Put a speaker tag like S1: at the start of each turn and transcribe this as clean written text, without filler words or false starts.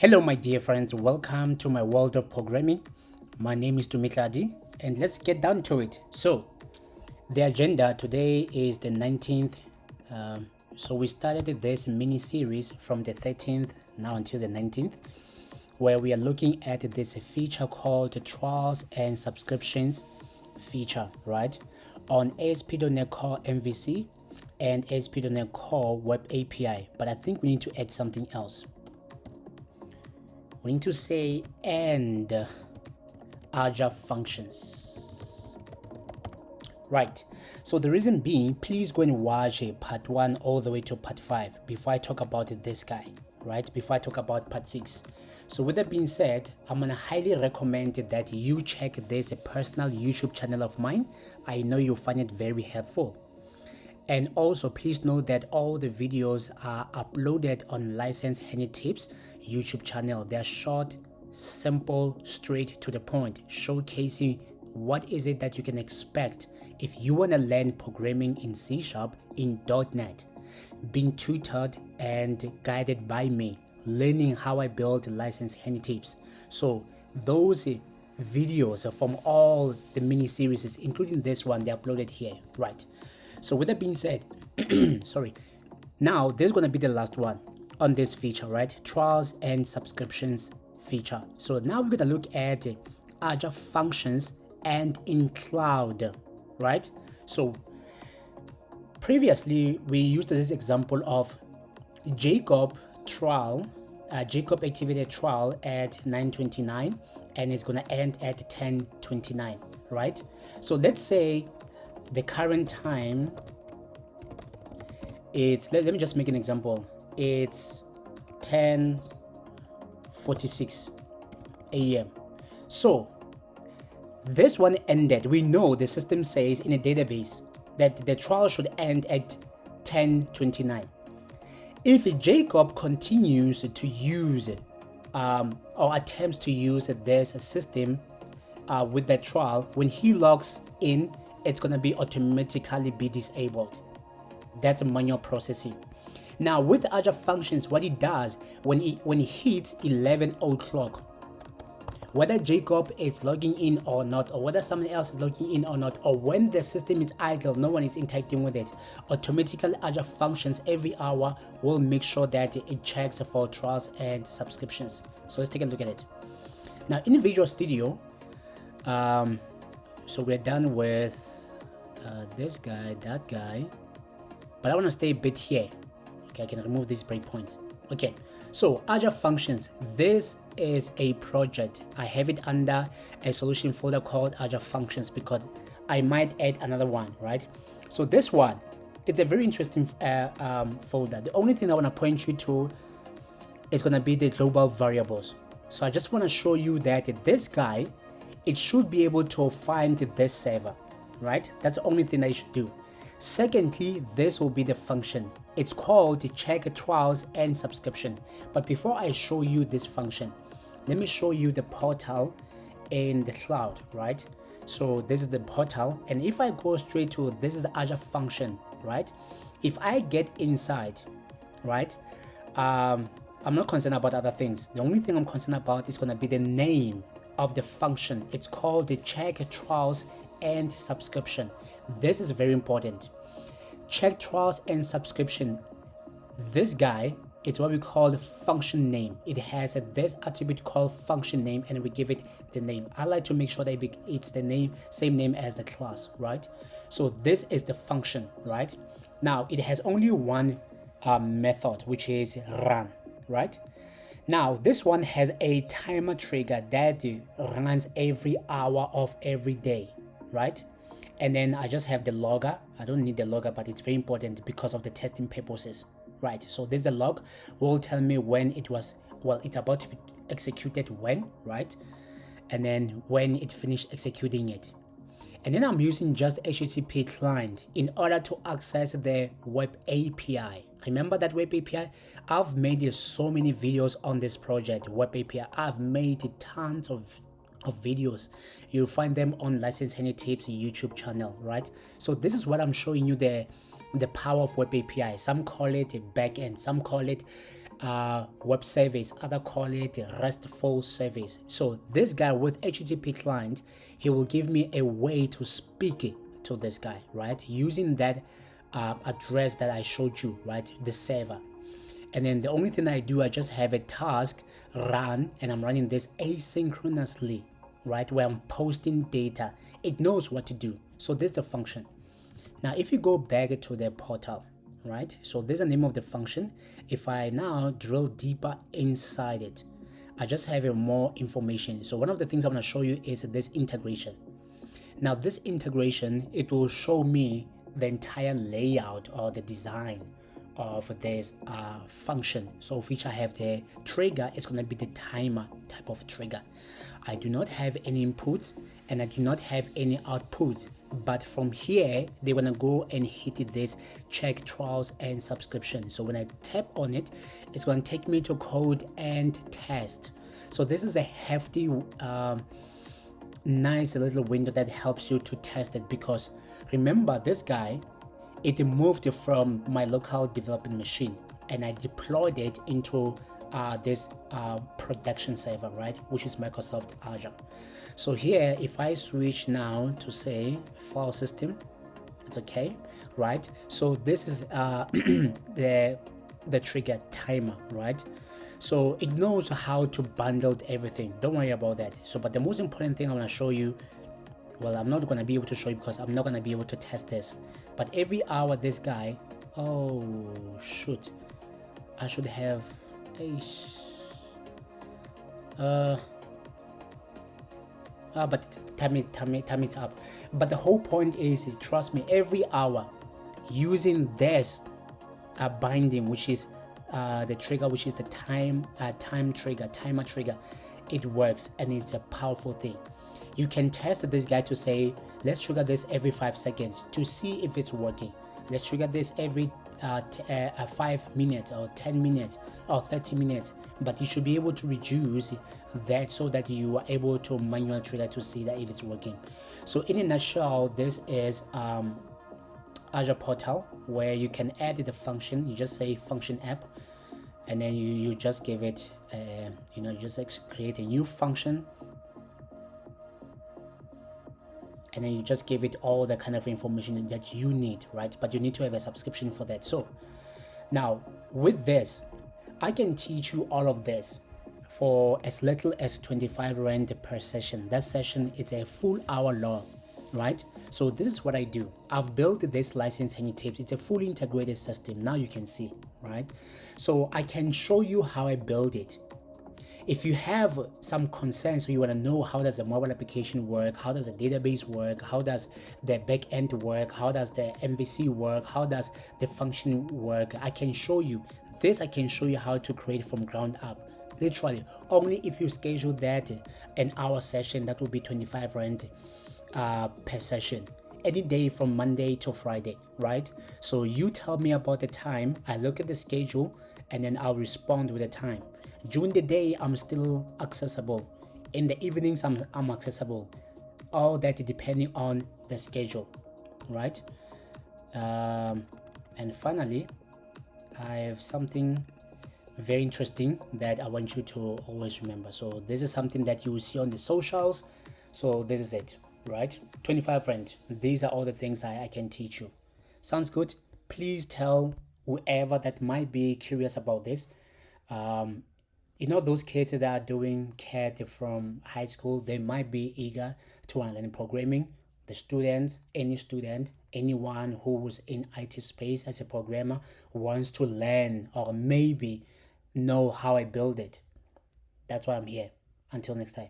S1: Hello my dear friends, welcome to my world of programming. My name is Tumitladi and let's get down to it. So the agenda today is the 19th. So we started this mini series from the 13th now until the 19th, where we are looking at this feature called the trials and subscriptions feature, right? On ASP.NET Core MVC and ASP.NET Core Web API. But I think we need to add something else. We need to say and Azure functions. Right. So the reason being, please go and watch part 1 all the way to part 5 before I talk about this guy, right? Before I talk about part 6. So with that being said, I'm gonna highly recommend that you check this personal YouTube channel of mine. I know you'll find it very helpful. And also please note that all the videos are uploaded on Licensed Handy Tips YouTube channel. They're short, simple, straight to the point, showcasing what is it that you can expect if you want to learn programming in C# in .NET, being tutored and guided by me, learning how I build Licensed Handy Tips. So those videos from all the mini series, including this one, they're uploaded here, right? So with that being said, sorry, now this is going to be the last one on this feature, right? Trials and subscriptions feature. So now we're going to look at Azure functions and in cloud, right? So previously we used this example of Jacob activated trial at 9:29 and it's going to end at 10:29, right? So let's say the current time, it's let me just make an example. It's 10:46 a.m. So this one ended. We know the system says in a database that the trial should end at 10:29. If Jacob continues to use or attempts to use this system with the trial, when he logs in, it's going to be automatically be disabled. That's manual processing. Now with Azure functions, what it does when it hits 11 o'clock, whether Jacob is logging in or not, or whether someone else is logging in or not, or when the system is idle, no one is interacting with it, automatically Azure functions every hour will make sure that it checks for trials and subscriptions. So let's take a look at it. Now in Visual Studio, so we're done with this guy, that guy, but I want to stay a bit here. Okay, I can remove this breakpoint. Okay, so Azure functions, this is a project. I have it under a solution folder called Azure functions because I might add another one, right? So this one, it's a very interesting folder. The only thing I want to point you to is going to be the global variables. So I just want to show you that this guy, it should be able to find this server, right? That's the only thing that you should do. Secondly, this will be the function. It's called check trials and subscription. But before I show you this function, let me show you the portal in the cloud, right? So this is the portal, and if I go straight to this is the Azure function, right? If I get inside, right, I'm not concerned about other things. The only thing I'm concerned about is going to be the name of the function. It's called the check trials and subscription. This is very important. Check trials and subscription. This guy, it's what we call the function name. It has this attribute called function name, and we give it the name. I like to make sure that it's the name, same name as the class, right? So this is the function, right? Now it has only one method, which is run, right? Now this one has a timer trigger that runs every hour of every day, right? And then I just have the logger. I don't need the logger, but it's very important because of the testing purposes, right? So this is the log, will tell me when it was, well, it's about to be executed when, right? And then when it finished executing it. And then I'm using just HTTP client in order to access the web API. Remember that web API? I've made so many videos on this project, web API. I've made tons of videos. You'll find them on Licensed Handy Tips YouTube channel, right? So this is what I'm showing you, the power of web API. Some call it a backend, some call it web service, other call it RESTful service. So this guy with HTTP client, he will give me a way to speak to this guy, right? Using that address that I showed you, right? The server. And then the only thing I do, I just have a task run, and I'm running this asynchronously, right? Where I'm posting data. It knows what to do. So this is the function. Now, if you go back to the portal, right? So this is the name of the function. If I now drill deeper inside it, I just have a more information. So one of the things I want to show you is this integration. Now this integration, it will show me the entire layout or the design of this function. So which I have the trigger, it's going to be the timer type of trigger. I do not have any inputs and I do not have any outputs, but from here they want to go and hit this check trials and subscription. So when I tap on it, it's going to take me to code and test. So this is a hefty nice little window that helps you to test it, because remember, this guy, it moved from my local development machine and I deployed it into this production server, right, which is Microsoft Azure. So here, if I switch now to say file system, it's okay, right? So this is the trigger timer, right? So it knows how to bundle everything. Don't worry about that. So, but the most important thing I want to show you, well, I'm not going to be able to show you because I'm not going to be able to test this. But every hour, this guy, oh shoot, I should have but time it up. But the whole point is, trust me, every hour using this binding, which is the trigger, which is the timer trigger, it works, and it's a powerful thing. You can test this guy to say, let's trigger this every 5 seconds to see if it's working. Let's trigger this every 5 minutes or 10 minutes or 30 minutes. But you should be able to reduce that so that you are able to manually trigger to see that if it's working. So in a nutshell, this is Azure portal where you can add the function. You just say function app, and then you just give it you just create a new function, and then you just give it all the kind of information that you need, right? But you need to have a subscription for that. So now with this, I can teach you all of this for as little as 25 Rand per session. That session is a full hour long, right? So this is what I do. I've built this licensing tips. It's a fully integrated system. Now you can see, right? So I can show you how I build it. If you have some concerns, so you want to know how does the mobile application work, how does the database work, how does the backend work, how does the MVC work, how does the function work, I can show you. This I can show you how to create from ground up. Literally, only if you schedule that an hour session, that will be 25 Rand per session. Any day from Monday to Friday, right? So you tell me about the time, I look at the schedule, and then I'll respond with the time. During the day, I'm still accessible. In the evenings, I'm accessible. All that depending on the schedule, right? And finally, I have something very interesting that I want you to always remember. So this is something that you will see on the socials. So this is it, right? 25 Rand. These are all the things I can teach you. Sounds good? Please tell whoever that might be curious about this. Those kids that are doing CAT from high school, they might be eager to learn programming. The students, any student, anyone who's in IT space as a programmer wants to learn or maybe know how I build it. That's why I'm here. Until next time.